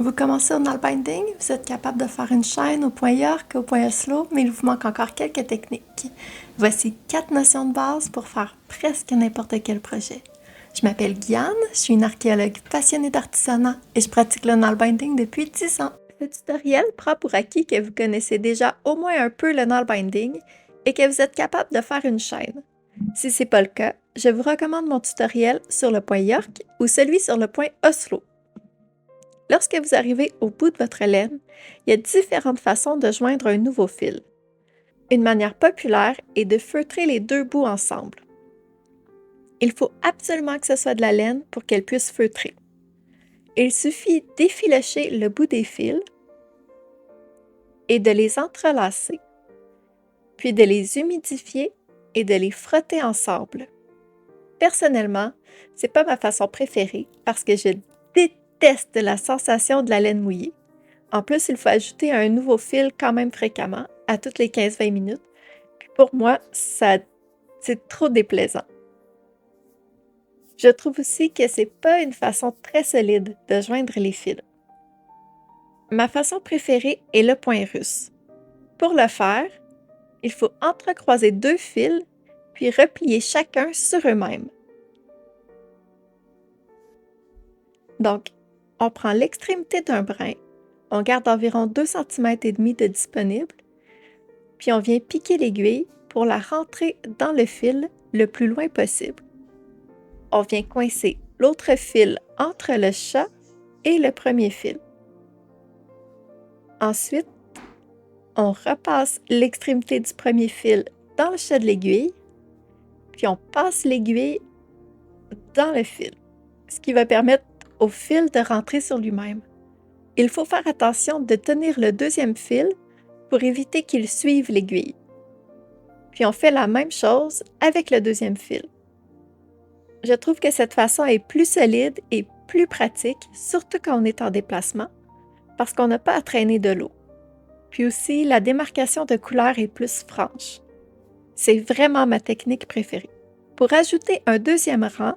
Vous commencez au nail binding, vous êtes capable de faire une chaîne au point York, au point Oslo, mais il vous manque encore quelques techniques. Voici 4 notions de base pour faire presque n'importe quel projet. Je m'appelle Guyane, je suis une archéologue passionnée d'artisanat et je pratique le nail binding depuis 10 ans. Ce tutoriel prend pour acquis que vous connaissez déjà au moins un peu le nail binding et que vous êtes capable de faire une chaîne. Si ce n'est pas le cas, je vous recommande mon tutoriel sur le point York ou celui sur le point Oslo. Lorsque vous arrivez au bout de votre laine, il y a différentes façons de joindre un nouveau fil. Une manière populaire est de feutrer les deux bouts ensemble. Il faut absolument que ce soit de la laine pour qu'elle puisse feutrer. Il suffit d'effilocher le bout des fils et de les entrelacer, puis de les humidifier et de les frotter ensemble. Personnellement, ce n'est pas ma façon préférée parce que je déteste la sensation de la laine mouillée. En plus, il faut ajouter un nouveau fil quand même fréquemment, à toutes les 15-20 minutes. Puis pour moi, c'est trop déplaisant. Je trouve aussi que c'est pas une façon très solide de joindre les fils. Ma façon préférée est le point russe. Pour le faire, il faut entrecroiser deux fils, puis replier chacun sur eux-mêmes. Donc, on prend l'extrémité d'un brin, on garde environ 2,5 cm de disponible, puis on vient piquer l'aiguille pour la rentrer dans le fil le plus loin possible. On vient coincer l'autre fil entre le chat et le premier fil. Ensuite, on repasse l'extrémité du premier fil dans le chat de l'aiguille, puis on passe l'aiguille dans le fil, ce qui va permettre au fil de rentrer sur lui-même. Il faut faire attention de tenir le deuxième fil pour éviter qu'il suive l'aiguille. Puis on fait la même chose avec le deuxième fil. Je trouve que cette façon est plus solide et plus pratique, surtout quand on est en déplacement, parce qu'on n'a pas à traîner de l'eau. Puis aussi, la démarcation de couleur est plus franche. C'est vraiment ma technique préférée. Pour ajouter un deuxième rang,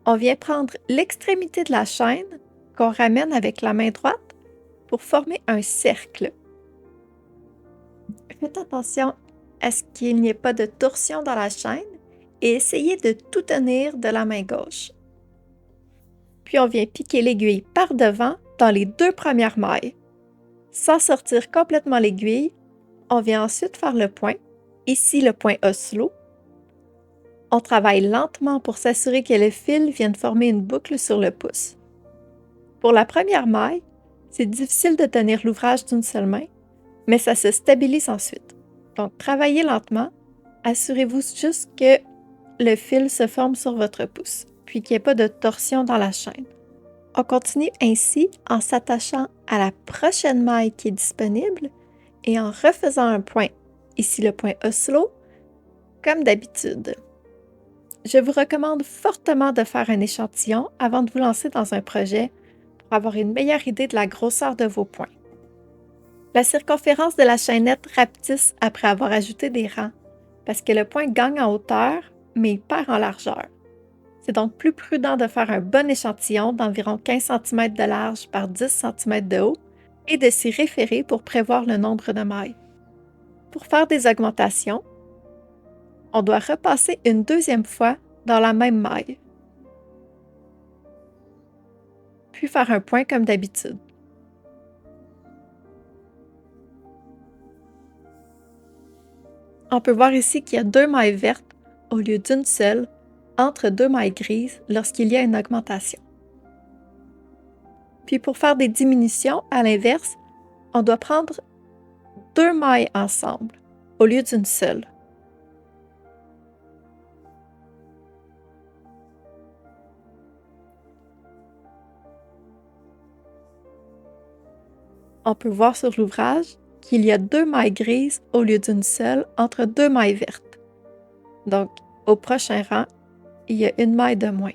on vient prendre l'extrémité de la chaîne qu'on ramène avec la main droite pour former un cercle. Faites attention à ce qu'il n'y ait pas de torsion dans la chaîne et essayez de tout tenir de la main gauche. Puis on vient piquer l'aiguille par devant dans les 2 premières mailles. Sans sortir complètement l'aiguille, on vient ensuite faire le point, ici le point Oslo. On travaille lentement pour s'assurer que le fil vienne former une boucle sur le pouce. Pour la première maille, c'est difficile de tenir l'ouvrage d'une seule main, mais ça se stabilise ensuite. Donc, travaillez lentement, assurez-vous juste que le fil se forme sur votre pouce, puis qu'il n'y ait pas de torsion dans la chaîne. On continue ainsi en s'attachant à la prochaine maille qui est disponible et en refaisant un point, ici le point Oslo, comme d'habitude. Je vous recommande fortement de faire un échantillon avant de vous lancer dans un projet pour avoir une meilleure idée de la grosseur de vos points. La circonférence de la chaînette rapetisse après avoir ajouté des rangs, parce que le point gagne en hauteur, mais il perd en largeur. C'est donc plus prudent de faire un bon échantillon d'environ 15 cm de large par 10 cm de haut et de s'y référer pour prévoir le nombre de mailles. Pour faire des augmentations, on doit repasser une deuxième fois dans la même maille, puis faire un point comme d'habitude. On peut voir ici qu'il y a 2 mailles vertes au lieu d'une seule entre 2 mailles grises lorsqu'il y a une augmentation. Puis pour faire des diminutions, à l'inverse, on doit prendre 2 mailles ensemble au lieu d'une seule. On peut voir sur l'ouvrage qu'il y a 2 mailles grises au lieu d'une seule entre 2 mailles vertes. Donc, au prochain rang, il y a une maille de moins.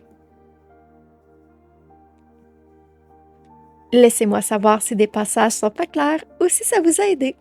Laissez-moi savoir si des passages sont pas clairs ou si ça vous a aidé.